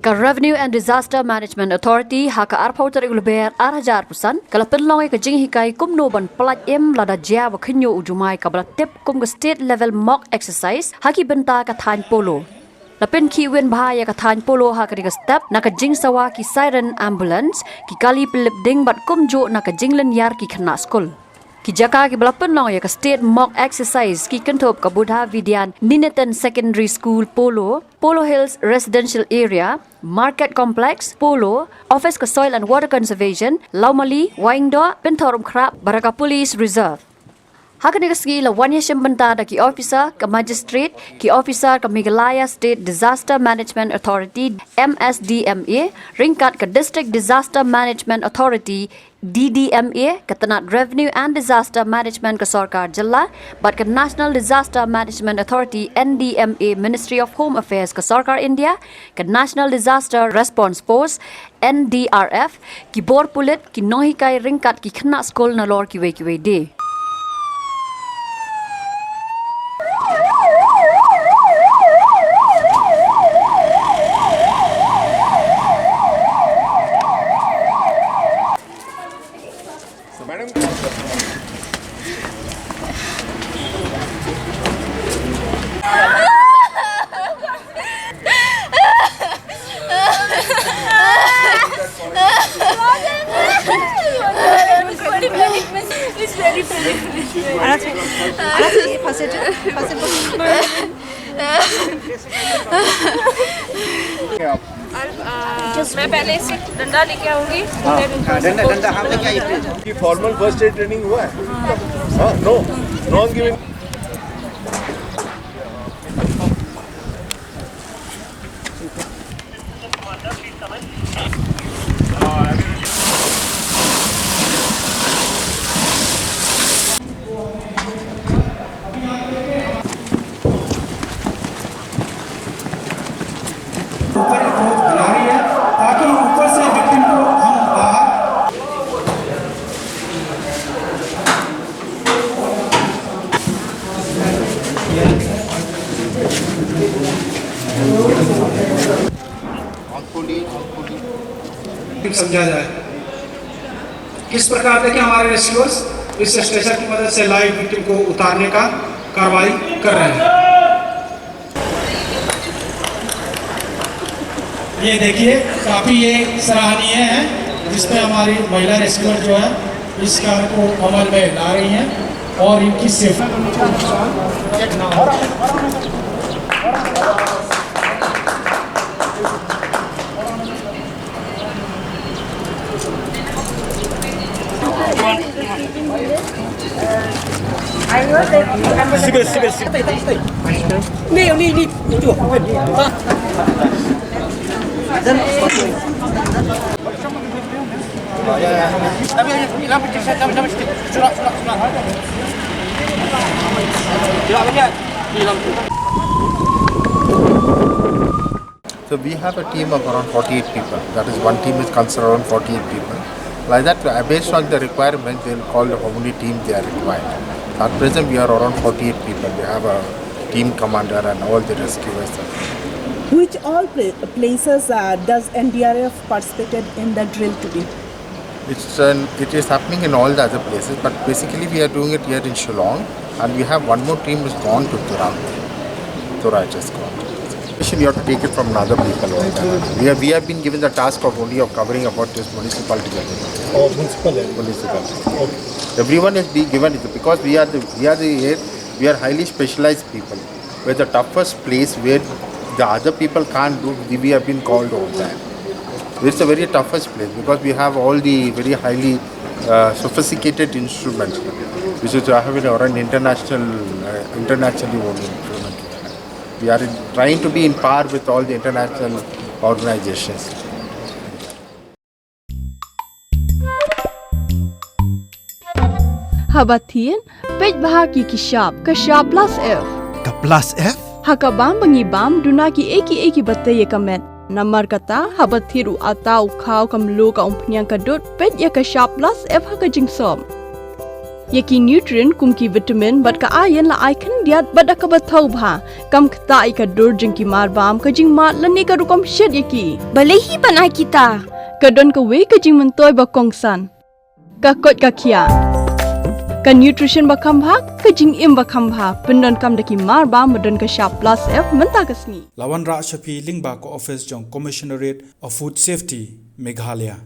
ka Revenue and Disaster Management Authority haka arpau tarik leber 1,000% kala penlong ka jing hikai kumno ban plat em lada jia wa khnyo Jumai ka bla tip kum ka state level mock exercise haki Bynta ka than Polo la pen Khih wen bhaya ka than Polo ha ka step na ka jing sawa ki siren ambulance ki kali pelip ding bat kum jo na ka jing len yar ki khna school ki jaka ki balapan long ya ka state mock exercise ki kantop ka Budha Vidyan Ninatan Secondary School Polo Hills Residential Area Market Complex Polo Office ka Soil and Water Conservation Laumali Waingdo Penthorum Krap Baraka Police Reserve Hakani kasgi la wanya Bynta da ki officer ka magistrate ki officer ka Meghalaya State Disaster Management Authority MSDMA ringkat ka District Disaster Management Authority DDMA ka tanat Revenue and Disaster Management ka Sarkar Jilla but ka National Disaster Management Authority NDMA Ministry of Home Affairs ka Sarkar India ka National Disaster Response Force NDRF ki bor pulit ki Hikai ringkat ki khna school na lor ki we de It's very funny. मैं पहले से डंडा लेके आऊंगी डंडा हम लेके आइए कि फॉर्मल फर्स्ट एड ट्रेनिंग हुआ है हां नो नॉन गिविंग समझा जाए किस प्रकार देखिए हमारे रेस्क्यूअर्स इस स्ट्रेचर की मदद से लाइव विक्टिम को उतारने का कार्रवाई कर रहे हैं। ये देखिए काफी ये सराहनीय है जिसमें हमारी महिला रेस्क्यूअर जो है इस कार्य को अमल में ला रही हैं और इनकी safety So we have a team of around 48 people. That is, one team is considered around 48 people. Like that, based on the requirement, they will call how many teams they are required. At present, we are around 48 people. We have a team commander and all the rescuers. Which all places does NDRF participated in the drill today? It is happening in all the other places, but basically we are doing it here in Shillong, and we have one more team who has gone to Tura just gone. We have to take it from other people. We have been given the task of only of covering about this municipality. Oh, municipal. Okay. Everyone is being given it because we are highly specialized people. Where the toughest place where the other people can't do, we have been called all that. It's a very toughest place because we have all the very highly sophisticated instruments, which is having around internationally owned instruments. We are trying to be in par with all the international organizations. Habatin, pej bahagi kishap, kashap plus F. Ka plus F? Hakabam bangibam dunaki eki bataye kamet. Namar kata habathiru atau kau kamlu ka umpnyang kadut pej ya kashap plus F hakajingsom. Yaki nutrient kumki vitamin bat ka ayan la icon diat bat ka bathau bha kam khta ika dur jingki mar bam ka jing mat lani ka rukom shed yaki balehi banai kita ka don ka we ka jing mentoy ba kongsan ka kot ka khia ka nutrition ba kham bha ka jing im ba kham bha pendon kam daki mar bam madon ka sharp plus f menta kasni Lawan Ra Shafi Lingba ko office jong Commissionerate of Food Safety Meghalaya